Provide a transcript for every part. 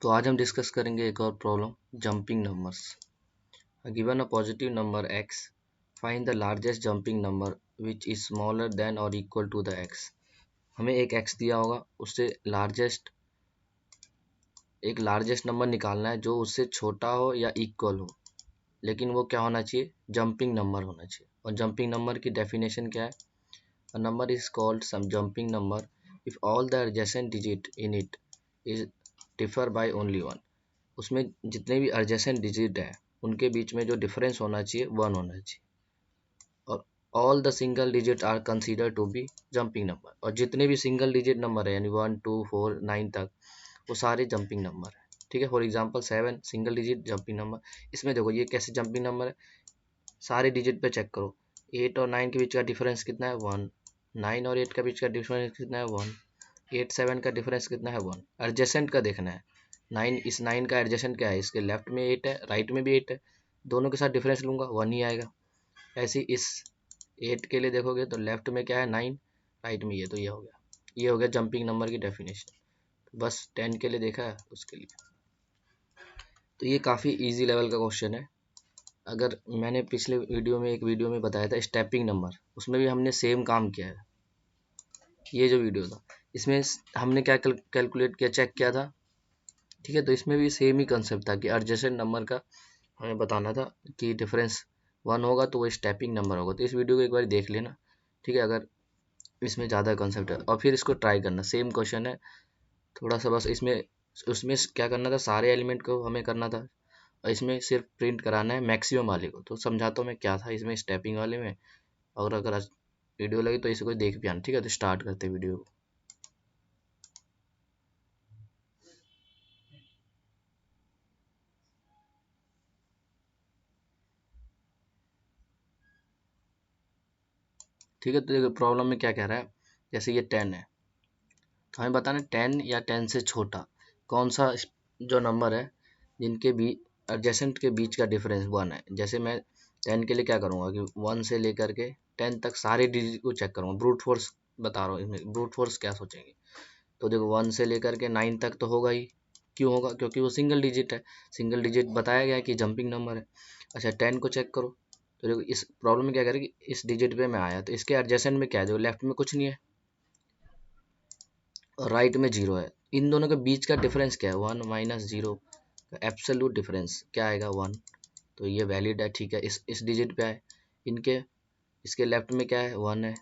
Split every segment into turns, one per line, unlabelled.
तो आज हम डिस्कस करेंगे एक और problem, jumping numbers. Given a positive number x, find the largest jumping number which is smaller than और इक्वल टू द x। हमें एक x दिया होगा, उससे एक लार्जेस्ट नंबर निकालना है जो उससे छोटा हो या इक्वल हो, लेकिन वो क्या होना चाहिए, जंपिंग नंबर होना चाहिए। और जंपिंग नंबर की डेफिनेशन क्या है? A number is called some jumping number if all the adjacent digit in it is differ by only one. उसमें जितने भी एडजेसेंट डिजिट है उनके बीच में जो डिफरेंस होना चाहिए 1 होना चाहिए। और all the single digit are consider to be jumping number. और जितने भी सिंगल डिजिट नंबर है यानी 1 2 4 9 तक, वो सारे जंपिंग नंबर है। ठीक है, for example 7 single digit jumping number. इसमें देखो ये कैसे जंपिंग नंबर है, सारे डिजिट पे चेक करो। 8 और 9 के बीच का डिफरेंस कितना है? 1। 9 और 8 का बीच का डिफरेंस कितना है? 1। 8 7 का डिफरेंस कितना है? 1। एडजेसेंट का देखना है। 9, इस 9 का एडजेसेंट क्या है? इसके लेफ्ट में 8 है, राइट में भी 8 है, दोनों के साथ डिफरेंस लूंगा 1 ही आएगा। ऐसे ही इस 8 के लिए देखोगे तो लेफ्ट में क्या है? 9, राइट में ये, तो ये हो गया। ये हो गया जंपिंग नंबर की डेफिनेशन। बस 10 के लिए देखा है उसके लिए। तो ये काफ़ी इजी लेवल का क्वेश्चन है। अगर मैंने पिछले एक वीडियो में बताया था स्टेपिंग नंबर, उसमें भी हमने सेम काम किया है। ये जो वीडियो था इसमें हमने क्या कैलकुलेट किया, चेक किया था। ठीक है, तो इसमें भी सेम ही कंसेप्ट था कि एडजेसेंट नंबर का हमें बताना था कि डिफरेंस 1 होगा तो वो स्टेपिंग नंबर होगा। तो इस वीडियो को एक बार देख लेना, ठीक है, अगर इसमें ज़्यादा कंसेप्ट है, और फिर इसको ट्राई करना। सेम क्वेश्चन है, थोड़ा सा बस उसमें क्या करना था, सारे एलिमेंट को हमें करना था, और इसमें सिर्फ प्रिंट कराना है मैक्सिमम वाले को। तो समझाता हूँ मैं क्या था इसमें स्टेपिंग वाले में। और अगर आज वीडियो लगी तो इसे कोई देख भी आना। ठीक है, तो स्टार्ट करते वीडियो को। ठीक है, तो देखो प्रॉब्लम में क्या कह रहा है। जैसे ये 10 है, तो हमें बताना 10 या 10 से छोटा कौन सा जो नंबर है जिनके बीच एडजेसेंट के बीच का डिफरेंस 1 है। जैसे मैं 10 के लिए क्या करूँगा कि 1 से लेकर के 10 तक सारे डिजिट को चेक करूँगा। ब्रूट फोर्स बता रहा हूँ, इसमें ब्रूट फोर्स क्या सोचेंगे। तो देखो 1 से लेकर के 9 तक तो होगा ही। क्यों होगा? क्योंकि वो सिंगल डिजिट है। सिंगल डिजिट बताया गया है कि जंपिंग नंबर है। अच्छा 10 को चेक करो, तो देखो इस प्रॉब्लम में क्या करें कि इस डिजिट पे मैं आया तो इसके एडजेसेंट में क्या है, देखो लेफ्ट में कुछ नहीं है और राइट में 0 है। इन दोनों के बीच का डिफरेंस क्या है? 1 माइनस 0 का एब्सोल्यूट डिफरेंस क्या आएगा? 1। तो ये वैलिड है, ठीक है। इस डिजिट पे है, इनके इसके लेफ्ट में क्या है? 1 है,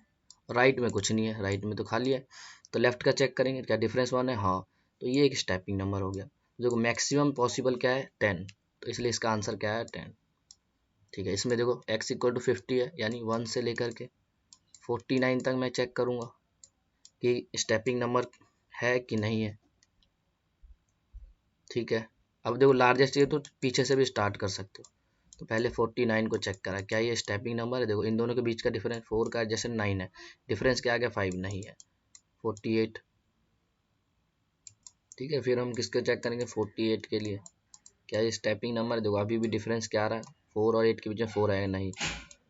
राइट में कुछ नहीं है, राइट में तो खाली है। तो लेफ्ट का चेक करेंगे, क्या डिफरेंस 1 है? हाँ, तो ये एक स्टेपिंग नंबर हो गया। देखो मैक्सिमम पॉसिबल क्या है? 10, तो इसलिए इसका आंसर क्या है? 10। ठीक है, इसमें देखो x इक्वल टू 50 है, यानी 1 से लेकर के 49 तक मैं चेक करूंगा कि स्टेपिंग नंबर है कि नहीं है। ठीक है, अब देखो लार्जेस्ट है तो पीछे से भी स्टार्ट कर सकते हो। तो पहले 49 को चेक करा, क्या ये स्टेपिंग नंबर है? देखो इन दोनों के बीच का डिफरेंस 4 का जैसे 9 है, डिफरेंस क्या आ गया? 5 नहीं है, 48। ठीक है, फिर हम किसके चेक करेंगे? 48 के लिए, क्या ये स्टेपिंग नंबर है? देखो अभी भी डिफरेंस क्या आ रहा है? 4 और 8 के बीच में 4 आएगा, नहीं।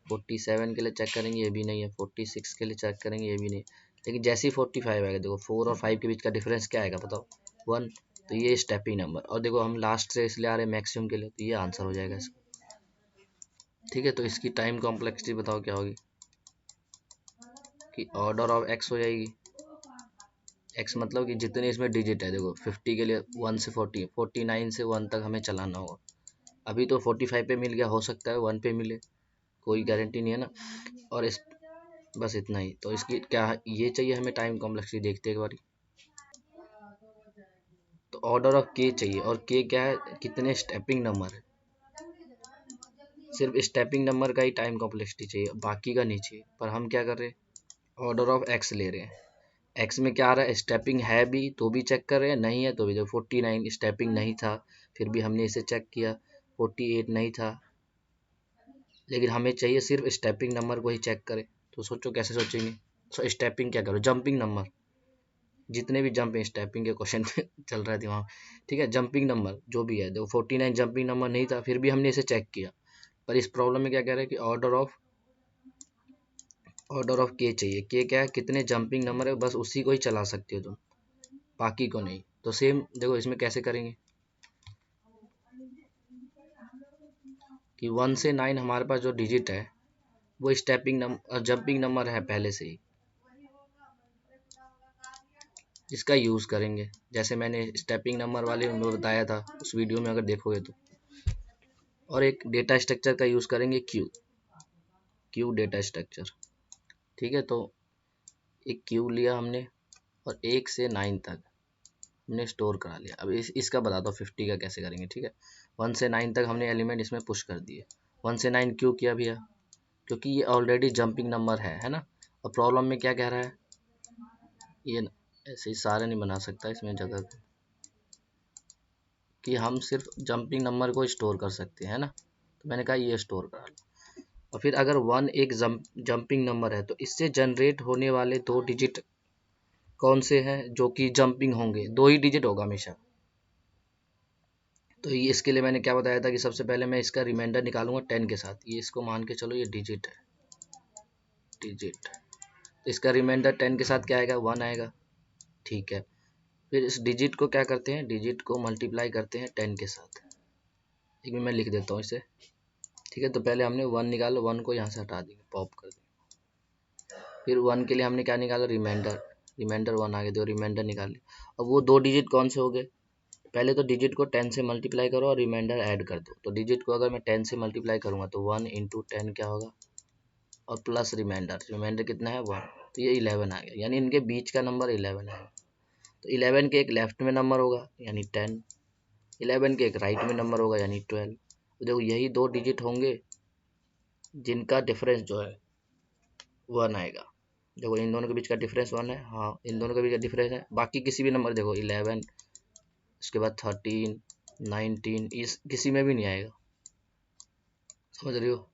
47 के लिए चेक करेंगे, ये भी नहीं है। 46 के लिए चेक करेंगे, ये भी नहीं। लेकिन जैसे ही 45 आएगा, देखो 4 और 5 के बीच का डिफरेंस क्या आएगा बताओ? 1। तो ये स्टेपिंग नंबर। और देखो हम लास्ट से इसलिए आ रहे हैं मैक्सिमम के लिए, तो ये आंसर हो जाएगा इसका। ठीक है, तो इसकी टाइम कॉम्प्लेक्सिटी बताओ क्या होगी, कि ऑर्डर ऑफ एक्स हो जाएगी। एक्स मतलब कि जितने इसमें डिजिट है, देखो 50 के लिए 1 से 40, 49 से 1 तक हमें चलाना होगा। अभी तो 45 पे मिल गया, हो सकता है 1 पे मिले, कोई गारंटी नहीं है ना। और इस बस इतना ही। तो इसकी क्या ये चाहिए हमें टाइम कॉम्प्लेक्सिटी, देखते हैं एक बारी। तो ऑर्डर ऑफ के चाहिए, और के क्या है? कितने स्टेपिंग नंबर है। सिर्फ स्टेपिंग नंबर का ही टाइम कॉम्प्लेक्सिटी चाहिए, बाकी का नहीं चाहिए। पर हम क्या कर रहे हैं, ऑर्डर ऑफ एक्स ले रहे हैं। एक्स में क्या आ रहा है? स्टेपिंग है भी तो भी चेक कर रहे हैं, नहीं है तो भी। देखो 49 स्टेपिंग नहीं था, फिर भी हमने इसे चेक किया। 48 नहीं था, लेकिन हमें चाहिए सिर्फ स्टेपिंग नंबर को ही चेक करें। तो सोचो कैसे सोचेंगे। सो स्टेपिंग क्या करो, जंपिंग नंबर। जितने भी जंपिंग स्टेपिंग के क्वेश्चन चल रहा है दिमाग। ठीक है, जंपिंग नंबर जो भी है, देखो 49 जंपिंग नंबर नहीं था, फिर भी हमने इसे चेक किया। पर इस प्रॉब्लम में क्या कह रहे हैं कि ऑर्डर ऑफ के चाहिए। के क्या है? कितने जंपिंग नंबर है, बस उसी को ही चला सकते हो तुम, बाकी को नहीं। तो सेम देखो इसमें कैसे करेंगे। कि 1 से 9 हमारे पास जो डिजिट है वो स्टेपिंग नंबर जंपिंग नंबर है पहले से ही, जिसका यूज़ करेंगे। जैसे मैंने स्टेपिंग नंबर वाले में बताया था उस वीडियो में अगर देखोगे तो। और एक डेटा स्ट्रक्चर का यूज़ करेंगे क्यू डेटा स्ट्रक्चर। ठीक है, तो एक क्यू लिया हमने और 1 से 9 तक हमने स्टोर करा लिया। अब इसका बताता हूँ 50 का कैसे करेंगे। ठीक है, 1 से 9 तक हमने एलिमेंट इसमें पुश कर दिए। 1 से 9 क्यों किया भैया? क्योंकि ये ऑलरेडी जंपिंग नंबर है ना। और प्रॉब्लम में क्या कह रहा है, ये ऐसे ही सारे नहीं बना सकता इसमें जगह कि हम सिर्फ जंपिंग नंबर को स्टोर कर सकते हैं ना, तो मैंने कहा ये स्टोर करा लो। और फिर अगर 1 एक जंपिंग नंबर है तो इससे जनरेट होने वाले 2 डिजिट कौन से हैं जो कि जंपिंग होंगे? 2 ही डिजिट होगा हमेशा। तो ये इसके लिए मैंने क्या बताया था कि सबसे पहले मैं इसका रिमाइंडर निकालूंगा 10 के साथ। ये इसको मान के चलो ये डिजिट है, डिजिट। तो इसका रिमाइंडर 10 के साथ क्या आएगा? 1 आएगा। ठीक है, फिर इस डिजिट को क्या करते हैं? डिजिट को मल्टीप्लाई करते हैं 10 के साथ। एक मैं लिख देता हूँ इसे। ठीक है, तो पहले हमने 1 निकाला, 1 को यहाँ से हटा देंगे, पॉप कर देंगे। फिर 1 के लिए हमने क्या निकाला? रिमाइंडर। रिमाइंडर 1 आ गया, तो रिमाइंडर निकाल लिया। अब वो 2 डिजिट कौन से हो गए? पहले तो डिजिट को 10 से मल्टीप्लाई करो और रिमाइंडर ऐड कर दो। तो डिजिट को अगर मैं 10 से मल्टीप्लाई करूँगा तो 1 इंटू 10 क्या होगा, और प्लस रिमाइंडर। रिमाइंडर कितना है? 1। तो ये 11 आ गया, यानी इनके बीच का नंबर 11 है। तो 11 के एक लेफ्ट में नंबर होगा यानी 10, 11 के एक राइट में नंबर होगा यानी 12। तो देखो यही 2 डिजिट होंगे जिनका डिफरेंस जो है 1 आएगा। देखो इन दोनों के बीच का डिफरेंस 1 है, हाँ इन दोनों के बीच का डिफरेंस है। बाकी किसी भी नंबर देखो 11, उसके बाद 13, 19, इस किसी में भी नहीं आएगा। समझ रही हो?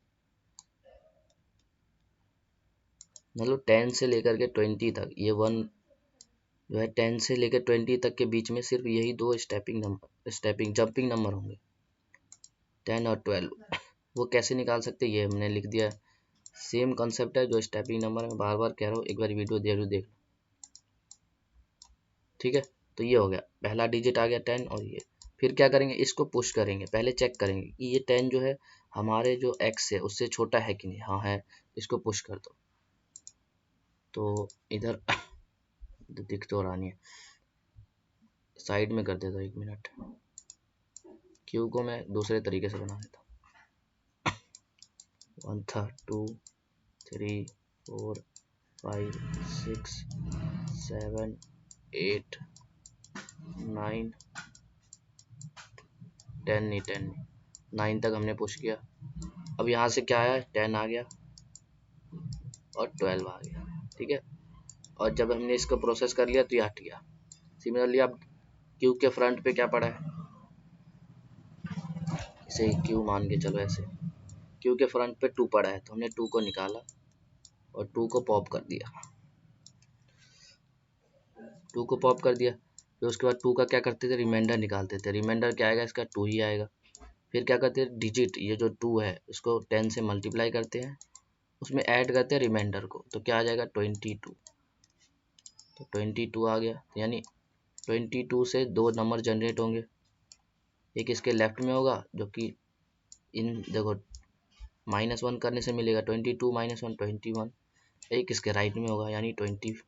मतलब 10 से लेकर के 20 तक ये 1 जो है 10 से लेकर 20 तक के बीच में सिर्फ यही 2 स्टेपिंग जंपिंग नंबर होंगे, 10 और 12। वो कैसे निकाल सकते ये हमने लिख दिया। सेम कॉन्सेप्ट है जो स्टेपिंग नंबर है, बार बार कह रहा हूँ, एक बार वीडियो जरूर देख लो। ठीक है, तो ये हो गया, पहला डिजिट आ गया 10। और ये फिर क्या करेंगे? इसको पुश करेंगे। पहले चेक करेंगे कि ये 10 जो है हमारे जो x है उससे छोटा है कि नहीं। हाँ है, इसको पुश कर दो। तो इधर दिख तो रहा नहीं है, साइड में कर देता हूँ, 1 मिनट। क्यू को मैं दूसरे तरीके से बना देता हूँ। 1 था, 2, 3, 4, 5, 6, 7, 8, 9, 10 नहीं, 10 नहीं, 9 तक हमने पुश किया। अब यहाँ से क्या आया? 10 आ गया और 12 आ गया। ठीक है, और जब हमने इसको प्रोसेस कर लिया तो ये हट गया। सिमिलरली अब क्यू के फ्रंट पे क्या पड़ा है? इसे क्यू मान के चलो ऐसे। क्यू के फ्रंट पे 2 पड़ा है, तो हमने 2 को निकाला और 2 को पॉप कर दिया। 2 को पॉप कर दिया, फिर उसके बाद 2 का क्या करते थे? रिमाइंडर निकालते थे। रिमाइंडर क्या आएगा? इसका 2 ही आएगा। फिर क्या करते हैं? डिजिट ये जो 2 है उसको 10 से मल्टीप्लाई करते हैं, उसमें ऐड करते हैं रिमाइंडर को, तो क्या आ जाएगा? 22। तो 22 आ गया, यानी 22 से 2 नंबर जनरेट होंगे। एक इसके लेफ्ट में होगा जो कि इन देखो -1 करने से मिलेगा 22 - 1 21। एक इसके राइट में होगा यानी 23,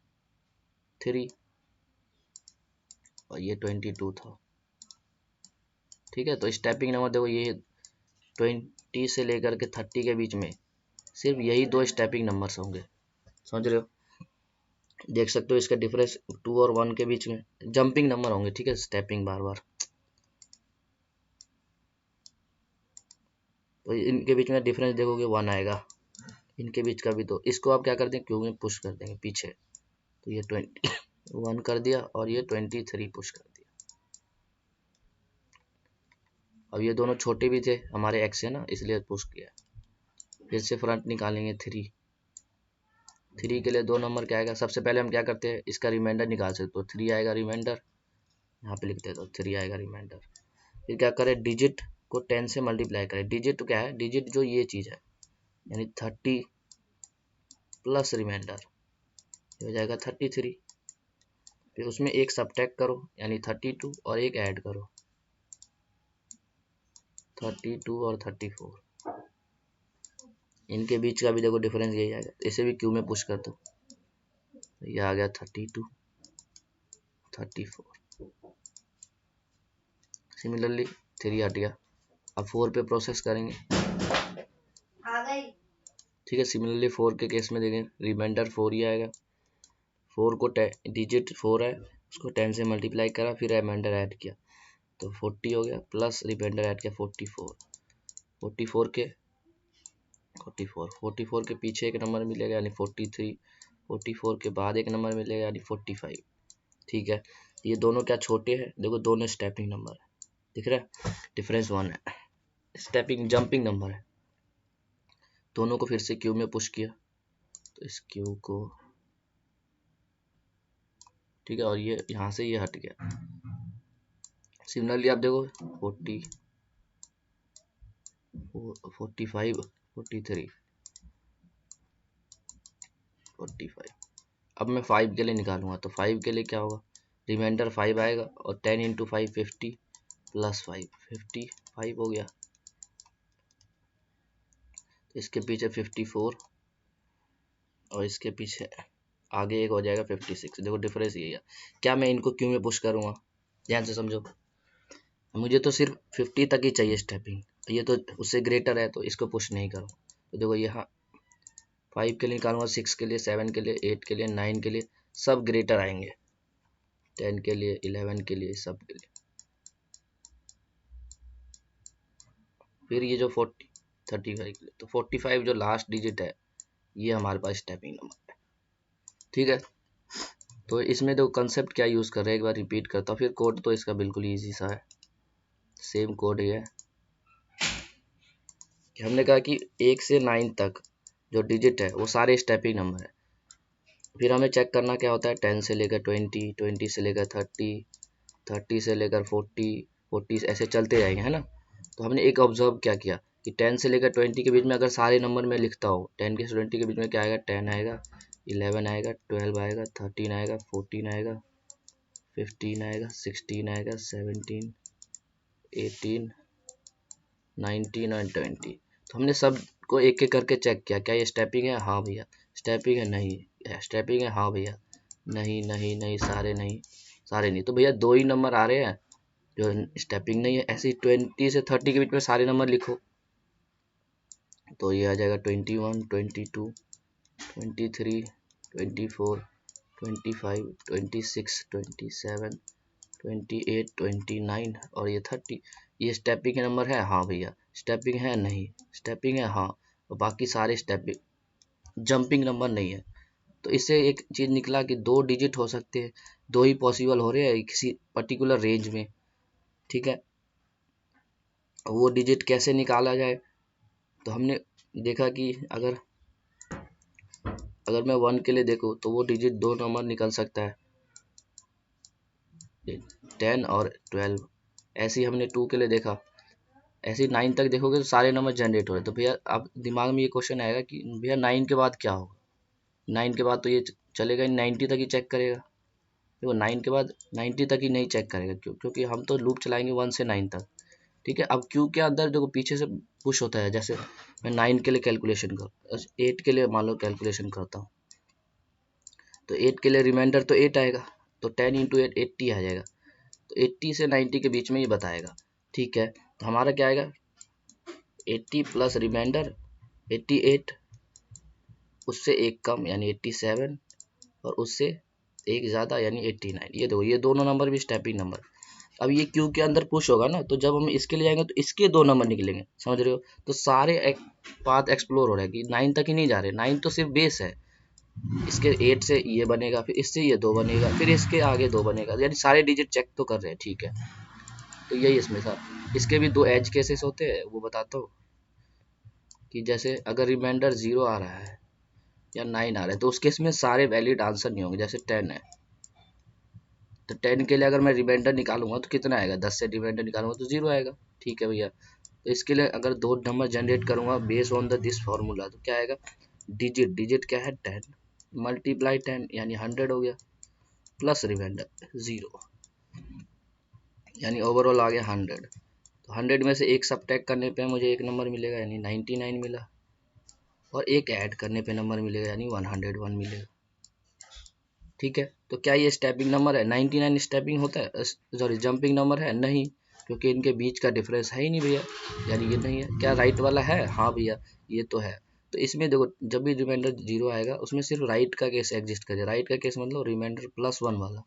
और ये 22 था। ठीक है, तो स्टेपिंग नंबर देखो ये 20 से लेकर के 30 के बीच में सिर्फ यही 2 स्टेपिंग नंबर्स होंगे। समझ रहे हो? देख सकते हो इसका डिफरेंस 2 और 1 के बीच में जंपिंग नंबर होंगे। ठीक है, स्टेपिंग बार बार, तो इनके बीच में डिफरेंस देखोगे 1 आएगा। इनके बीच का भी, तो इसको आप क्या करते हैं? क्यू में पुश कर देंगे पीछे, तो ये 21 कर दिया और ये 23 पुश कर दिया। अब ये दोनों छोटे भी थे हमारे एक्स है ना, इसलिए पुश किया। फिर से फ्रंट निकालेंगे 3 के लिए 2 नंबर क्या आएगा? सबसे पहले हम क्या करते हैं? इसका रिमाइंडर निकाल सकते हो, 3 आएगा रिमाइंडर, यहाँ पे लिख देता हूँ 3 आएगा रिमाइंडर। फिर क्या करें? डिजिट को 10 से मल्टीप्लाई करें। डिजिट क्या है? डिजिट जो ये चीज़ है, यानी 30 प्लस रिमाइंडर हो जाएगा 33। फिर उसमें एक सब्ट्रैक्ट करो यानी 32 और एक ऐड करो 32 और 34। इनके बीच का भी देखो डिफरेंस यही आएगा। इसे भी क्यू में पुश कर दो, ये आ गया 32 34। सिमिलरली 3 हट गया, अब 4 पे प्रोसेस करेंगे, ठीक है। सिमिलरली 4 के केस में देखें रिमाइंडर 4 ही आएगा। 4 को डिजिट 4 है, उसको 10 से मल्टीप्लाई करा, फिर रिमाइंडर ऐड किया तो 40 हो गया, प्लस रिमाइंडर ऐड किया 44। 44 के पीछे एक नंबर मिलेगा यानी 43। 44 के बाद एक नंबर मिलेगा यानी 45, ठीक है। ये दोनों क्या छोटे हैं, देखो दोनों स्टेपिंग नंबर है, दिख रहा है, डिफरेंस 1 है। स्टेपिंग जंपिंग नंबर है, दोनों को फिर से क्यू में पुश किया तो इस क्यू को, ठीक है, और ये यहाँ से ये हट गया। सिमिलरली आप देखो 40 45 43 45। अब मैं 5 के लिए निकालूंगा तो 5 के लिए क्या होगा, रिमाइंडर 5 आएगा और 10 इंटू 5 50 प्लस 5 55 हो गया। तो इसके पीछे 54 और इसके पीछे आगे एक हो जाएगा 56। देखो डिफरेंस यही है। क्या मैं इनको क्यों में पुश करूंगा, ध्यान से समझो। मुझे तो सिर्फ 50 तक ही चाहिए स्टेपिंग, ये तो उससे ग्रेटर है तो इसको पुश नहीं करूँ। तो देखो यहाँ 5 के लिए निकालूंगा, 6 के लिए, 7 के लिए, 8 के लिए, 9 के लिए, सब ग्रेटर आएंगे, 10 के लिए, 11 के लिए, सब के लिए। फिर ये जो 35 के लिए, तो 45 जो लास्ट डिजिट है ये हमारे पास स्टेपिंग नंबर है, ठीक है। तो इसमें तो कंसेप्ट क्या यूज़ कर रहे हैं एक बार रिपीट करता हूँ, फिर कोड तो इसका बिल्कुल ईजी सा है, सेम कोड ही है। हमने कहा कि 1 से 9 तक जो डिजिट है वो सारे स्टेपिंग नंबर है। फिर हमें चेक करना क्या होता है, 10 से लेकर 20, 20 से लेकर 30, 30 से लेकर 40, 40 ऐसे चलते जाएंगे, है ना। तो हमने एक ऑब्जर्व क्या किया कि 10 से लेकर 20 के बीच में अगर सारे नंबर में लिखता हूँ, 10 के 20 के बीच में क्या आएगा, 10 आएगा, 11 आएगा, 12 आएगा, 13 आएगा, 14 आएगा, 15 आएगा, 16 आएगा, 17, 18, 19 और 20। तो हमने सब को एक एक करके चेक किया, क्या ये स्टेपिंग है, हाँ भैया स्टेपिंग है, नहीं स्टेपिंग है, हाँ भैया, नहीं नहीं नहीं, सारे नहीं, सारे नहीं। तो भैया 2 ही नंबर आ रहे हैं जो स्टेपिंग नहीं है। ऐसे 20 से 30 के बीच में सारे नंबर लिखो तो ये आ जाएगा 21, 22, 23, 24, 25, 26, 27, 28, 29 और ये 30। ये स्टेपिंग के नंबर है, हाँ भैया स्टेपिंग है, नहीं स्टेपिंग है, हाँ, और बाकी सारे स्टेपिंग जंपिंग नंबर नहीं है। तो इससे एक चीज निकला कि 2 डिजिट हो सकते हैं, 2 ही पॉसिबल हो रहे हैं किसी पर्टिकुलर रेंज में, ठीक है। वो डिजिट कैसे निकाला जाए, तो हमने देखा कि अगर मैं 1 के लिए देखूँ तो वो डिजिट 2 नंबर निकल सकता है, 10 और 12। ऐसे ही हमने 2 के लिए देखा, ऐसे ही 9 तक देखोगे तो सारे नंबर जनरेट हो रहे। तो भैया अब दिमाग में ये क्वेश्चन आएगा कि भैया 9 के बाद क्या होगा, 9 के बाद तो ये चलेगा 90 तक ही चेक करेगा। देखो 9 के बाद 90 तक ही नहीं चेक करेगा, क्योंकि हम तो लूप चलाएंगे 1 से 9 तक, ठीक है। अब क्यू के अंदर देखो पीछे से पुश होता है, जैसे मैं 9 के लिए कैलकुलेशन कर 8 के लिए मान लो कैलकुलेशन करता हूँ, तो 8 के लिए रिमाइंडर तो 8 आएगा, तो 10 इंटू 8 80 आ जाएगा। तो 80 से 90 के बीच में ये बताएगा, ठीक है। तो हमारा क्या आएगा, 80 प्लस रिमाइंडर 88, उससे एक कम यानी 87 और उससे एक ज़्यादा यानी 89। ये देखो ये दोनों नंबर भी स्टेपिंग नंबर। अब ये क्यू के अंदर पुश होगा ना, तो जब हम इसके लिए जाएंगे तो इसके 2 नंबर निकलेंगे, समझ रहे हो। तो सारे पाथ एक्सप्लोर हो रहा है कि 9 तक ही नहीं जा रहे, 9 तो सिर्फ बेस है, इसके 8 से ये बनेगा, फिर इससे ये 2 बनेगा, फिर इसके आगे 2 बनेगा, यानी सारे डिजिट चेक तो कर रहे हैं, ठीक है। तो यही इसमें था। इसके भी 2 एज केसेस होते हैं, वो बताता हूँ कि जैसे अगर रिमाइंडर 0 आ रहा है या 9 आ रहा है तो उस केस में सारे वैलिड आंसर नहीं होंगे। जैसे 10 है तो 10 के लिए अगर मैं रिमाइंडर निकालूंगा तो कितना आएगा, 10 से रिमाइंडर निकालूंगा तो 0 आएगा, ठीक है भैया। तो इसके लिए अगर 2 नंबर जनरेट करूंगा base on the this formula, तो क्या आएगा, डिजिट क्या है 10 मल्टीप्लाई 10 यानी 100 हो गया, प्लस रिमाइंडर 0 यानी ओवरऑल आ गया 100। तो 100 में से एक सब्ट्रैक्ट करने पे मुझे एक नंबर मिलेगा यानी 99 मिला, और एक ऐड करने पे नंबर मिलेगा, यानी 101 मिलेगा। ठीक है, तो क्या ये स्टेपिंग नंबर है? 99 स्टेपिंग होता है, सॉरी जंपिंग नंबर है? नहीं, क्योंकि इनके बीच का डिफरेंस है ही नहीं भैया, यानी ये नहीं है। क्या राइट वाला है? हाँ भैया, ये तो है। तो इसमें देखो, जब भी रिमाइंडर 0 आएगा उसमें सिर्फ राइट का केस एग्जिस्ट करेगा। राइट का केस मतलब रिमाइंडर +1 वाला।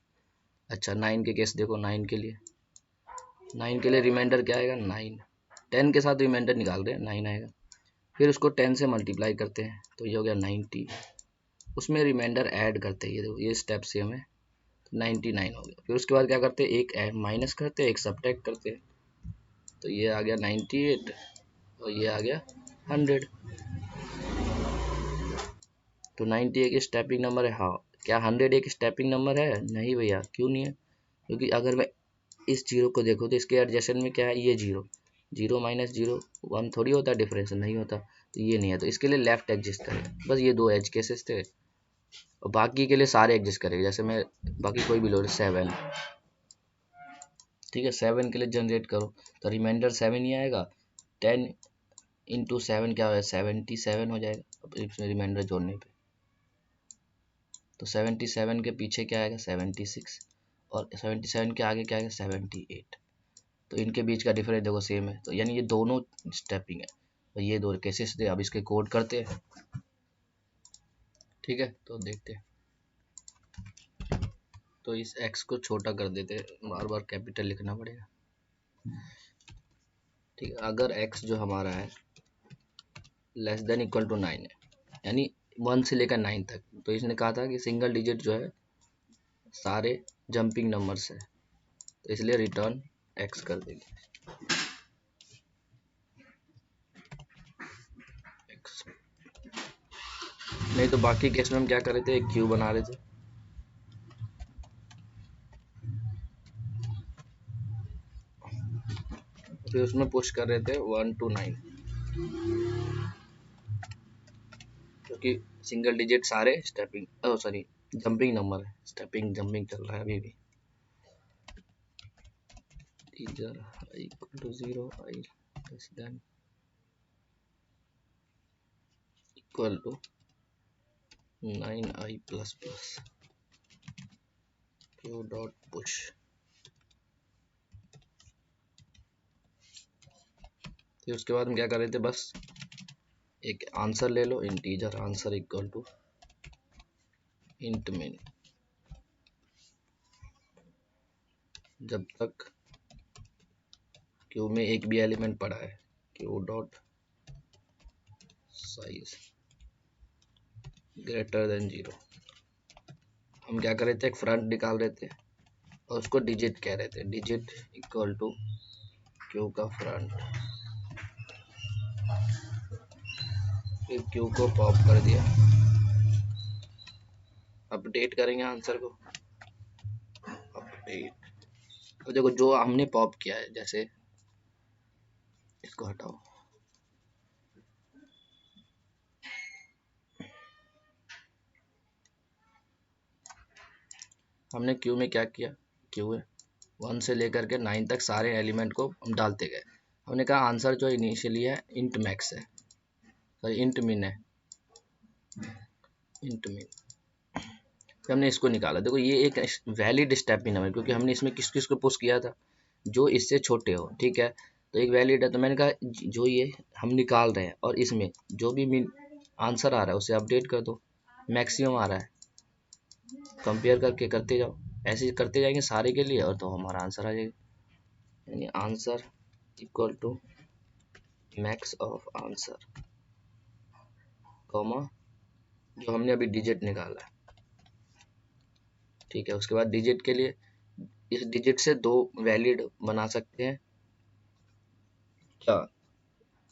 अच्छा, 9 के केस देखो, 9 के लिए, 9 के लिए रिमाइंडर क्या आएगा? 9। 10 के साथ रिमाइंडर निकाल रहे हैं, 9 आएगा। फिर उसको 10 से मल्टीप्लाई करते हैं, तो ये हो गया 90। उसमें रिमाइंडर ऐड करते हैं, ये देखो, ये स्टेप से हमें 99 हो गया। फिर उसके बाद क्या करते हैं? एक ऐड माइनस करते हैं, एक सब्ट्रैक्ट करते हैं, तो ये आ गया 98 और ये आ गया 100। तो 90 एक स्टेपिंग नंबर है? हाँ। क्या 100 एक स्टेपिंग नंबर है? नहीं भैया, क्यों नहीं है? क्योंकि अगर मैं इस जीरो को देखो तो इसके एडजेसेंट में क्या है? ये जीरो, 0 माइनस 0 1 थोड़ी होता है डिफरेंस, नहीं होता, तो ये नहीं है, तो इसके लिए लेफ्ट एग्जिस्ट करेगा। बस ये दो एज केसेस थे, और बाकी के लिए सारे एग्जिस्ट करेगा। जैसे मैं बाकी कोई भी लो, 7, ठीक है, 7 के लिए जनरेट करो तो रिमाइंडर 7 ही आएगा। 10 इंटू 7 क्या हो जाएगा? 77 हो जाएगा, अब इसमें रिमाइंडर जोड़ने पे। तो 77 के पीछे क्या आएगा? 76, और 77 के आगे क्या आएगा? 78। तो इनके बीच का डिफरेंस देखो सेम है, तो यानी ये दोनों स्टेपिंग है। तो ये दो केसेस थे, अब इसके कोड करते हैं। ठीक है, तो देखते हैं। तो इस x को छोटा कर देते हैं, बार बार कैपिटल लिखना पड़ेगा। ठीक है, अगर x जो हमारा है लेस देन इक्वल टू 9 है, यानी 1 से लेकर 9 तक, तो इसने कहा था कि सिंगल डिजिट जो है सारे जंपिंग नंबर्स है, तो इसलिए रिटर्न x कर देंगे। x नहीं तो बाकी केस में हम क्या कर रहे थे? एक क्यू बना रहे थे, फिर उसमें पुश कर रहे थे 1 to 9, क्योंकि सिंगल डिजिट सारे स्टेपिंग सॉरी जंपिंग नंबर है, स्टेपिंग जंपिंग चल रहा है अभी भी। इधर i equal to 0, i less than equal to 9i plus plus q dot push। फिर उसके बाद हम क्या कर रहे थे? बस एक आंसर ले लो, integer answer equal to int min, जब तक क्यू में एक भी एलिमेंट पड़ा है, Q dot size greater than 0। हम क्या कर रहे थे? एक फ्रंट निकाल रहे थे और उसको डिजिट कह रहे थे, डिजिट इक्वल टू क्यू का फ्रंट। फिर क्यू को पॉप कर दिया, अपडेट करेंगे आंसर को, अपडेट। तो देखो जो हमने पॉप किया है, जैसे इसको हटाओ, हमने क्यू में क्या किया? क्यू है 1 से लेकर के 9 तक सारे एलिमेंट को हम डालते गए। हमने कहा आंसर जो इनिशियली है इंट मैक्स है, सॉरी इंट मिन है, इंट मिन। फिर हमने इसको निकाला। देखो ये एक वैलिड स्टेप इन है, क्योंकि हमने इसमें किस किस को पुश किया था? जो इससे छोटे हो, ठीक है, तो एक वैलिड है। तो मैंने कहा जो ये हम निकाल रहे हैं और इसमें जो भी मिन आंसर आ रहा है उसे अपडेट कर दो, मैक्सिमम आ रहा है, कंपेयर करके करते जाओ, ऐसे करते जाएंगे सारे के लिए, और तो हमारा आंसर आ जाएगा। यानी answer equal to max of answer, comma जो हमने अभी डिजिट निकाला है। ठीक है, उसके बाद डिजिट के लिए इस डिजिट से दो वैलिड बना सकते हैं, क्या?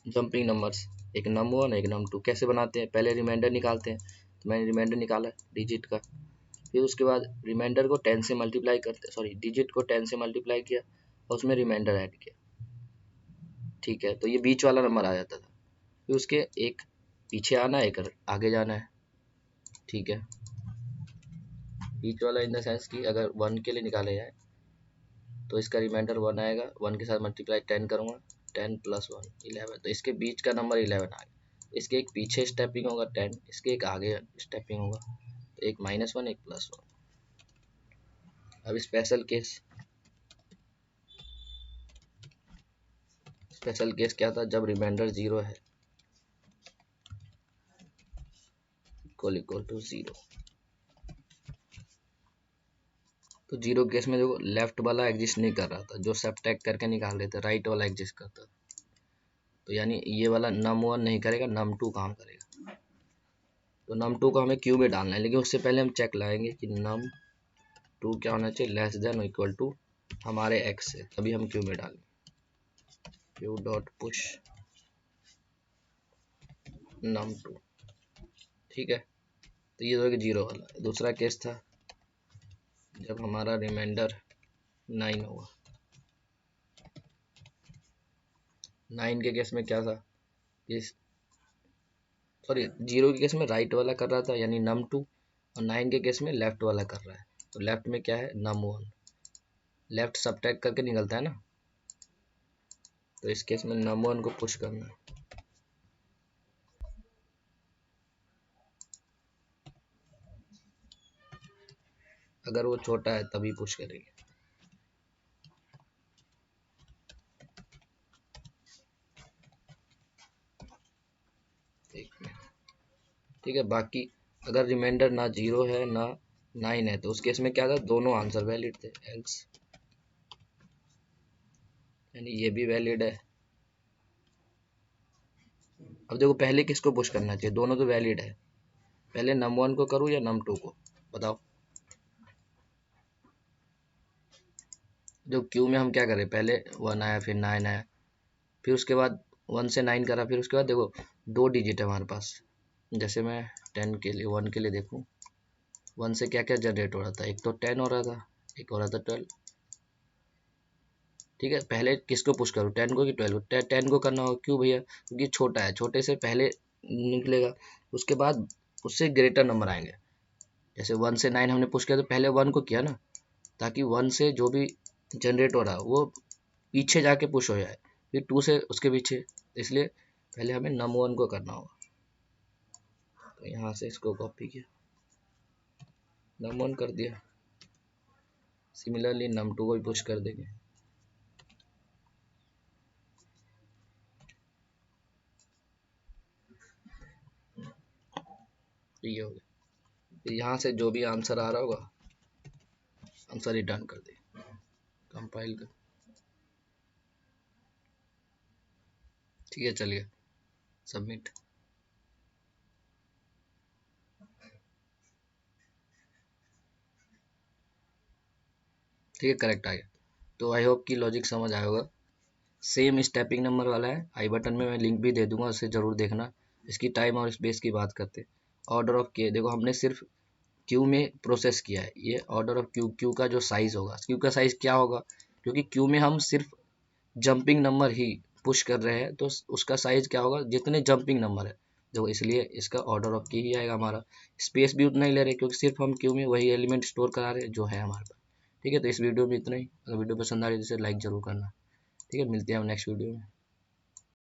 जंपिंग नंबर्स, एक num1 एक num2। कैसे बनाते हैं? पहले रिमाइंडर निकालते हैं, तो मैंने रिमाइंडर निकाला डिजिट का। फिर उसके बाद रिमाइंडर को 10 से मल्टीप्लाई करते, सॉरी डिजिट को 10 से मल्टीप्लाई किया और उसमें रिमाइंडर ऐड किया। ठीक है, तो ये बीच वाला नंबर आ जाता था। फिर उसके एक पीछे आना है, एक आगे जाना है। ठीक है, बीच वाला इन द सेंस कि अगर 1 के लिए निकाले जाए तो इसका रिमाइंडर 1 आएगा, 1 के साथ मल्टीप्लाई 10 करूँगा, 10 + 1 11, तो इसके बीच का नंबर 11 आ गया। इसके एक पीछे स्टेपिंग होगा 10, इसके एक आगे स्टेपिंग होगा, तो एक -1 एक +1। अब स्पेशल केस क्या था, जब रिमाइंडर 0 है इक्वल टू 0, तो 0 केस में जो लेफ्ट वाला एग्जिस्ट नहीं कर रहा था, जो सबट्रैक्ट करके निकाल रहे थे, राइट वाला एग्जिस्ट करता, तो यानी ये वाला num1 नहीं करेगा, num2 काम करेगा। तो num2 को हमें क्यू में डालना है, लेकिन उससे पहले हम चेक लाएंगे कि num2 क्या होना चाहिए, लेस देन इक्वल टू हमारे x से, तभी हम क्यू में डालेंगे। क्यू डॉट पुश num2, ठीक है। तो ये तो 0 वाला। दूसरा केस था जब हमारा रिमाइंडर 9 होगा। 9 के केस में क्या था, इस सॉरी 0 के केस में राइट वाला कर रहा था यानी num2, और 9 के केस में लेफ्ट वाला कर रहा है, तो लेफ्ट में क्या है num1, लेफ्ट सबट्रैक्ट करके निकलता है ना, तो इस केस में num1 को पुश करना है। अगर वो छोटा है तभी पुश करेंगे। ठीक है, बाकी अगर रिमाइंडर ना 0 है ना 9 है, तो उस केस में क्या था, दोनों आंसर वैलिड थे, एल्स यानी ये भी वैलिड है। अब देखो पहले किसको पुश करना चाहिए, दोनों तो वैलिड है, पहले num1 को करूँ या num2 को, बताओ। जो क्यू में हम क्या करें, पहले 1 आया फिर 9 आया, फिर उसके बाद 1 से 9 करा, फिर उसके बाद देखो 2 डिजिट है हमारे पास, जैसे मैं 10 के लिए 1 के लिए देखूँ, 1 से क्या क्या जनरेट हो रहा था, एक तो 10 हो रहा था, एक हो रहा था 12। ठीक है, पहले किसको पुश करूँ, 10 को कि 12 को, 10 को करना होगा, क्यों भैया, क्योंकि छोटा है, छोटे से पहले निकलेगा, उसके बाद उससे ग्रेटर नंबर आएंगे। जैसे 1 से 9 हमने पुश किया तो पहले 1 को किया ना, ताकि 1 से जो भी जनरेट हो रहा है वो पीछे जाके पुश हो जाए, फिर 2 से उसके पीछे, इसलिए पहले हमें num1 को करना होगा। तो यहाँ से इसको कॉपी किया, num1 कर दिया, सिमिलरली num2 को भी पुश कर देंगे। ये हो गया, फिर यहाँ से जो भी आंसर आ रहा होगा आंसर रिटर्न कर दे, कंपाइल कर, ठीक है, चलिए सबमिट। ठीक है, करेक्ट आ गया। तो आई होप कि लॉजिक समझ आया होगा। सेम स्टेपिंग नंबर वाला है, आई बटन में मैं लिंक भी दे दूंगा, उसे जरूर देखना। इसकी टाइम और स्पेस की बात करते, ऑर्डर ऑफ के, देखो हमने सिर्फ क्यू में प्रोसेस किया है, ये ऑर्डर ऑफ क्यू, क्यू का जो साइज होगा, क्यू का साइज क्या होगा, क्योंकि क्यू में हम सिर्फ जंपिंग नंबर ही पुश कर रहे हैं, तो उसका साइज क्या होगा, जितने जंपिंग नंबर है देखो, इसलिए इसका ऑर्डर ऑफ की ही आएगा हमारा। स्पेस भी उतना ही ले रहे हैं, क्योंकि सिर्फ हम क्यू में वही एलिमेंट स्टोर करा रहे हैं जो है हमारे पास। ठीक है, तो इस वीडियो में इतना ही। अगर वीडियो पसंद आ रही है तो इसे लाइक जरूर करना। ठीक है, मिलते हैं हम नेक्स्ट वीडियो में।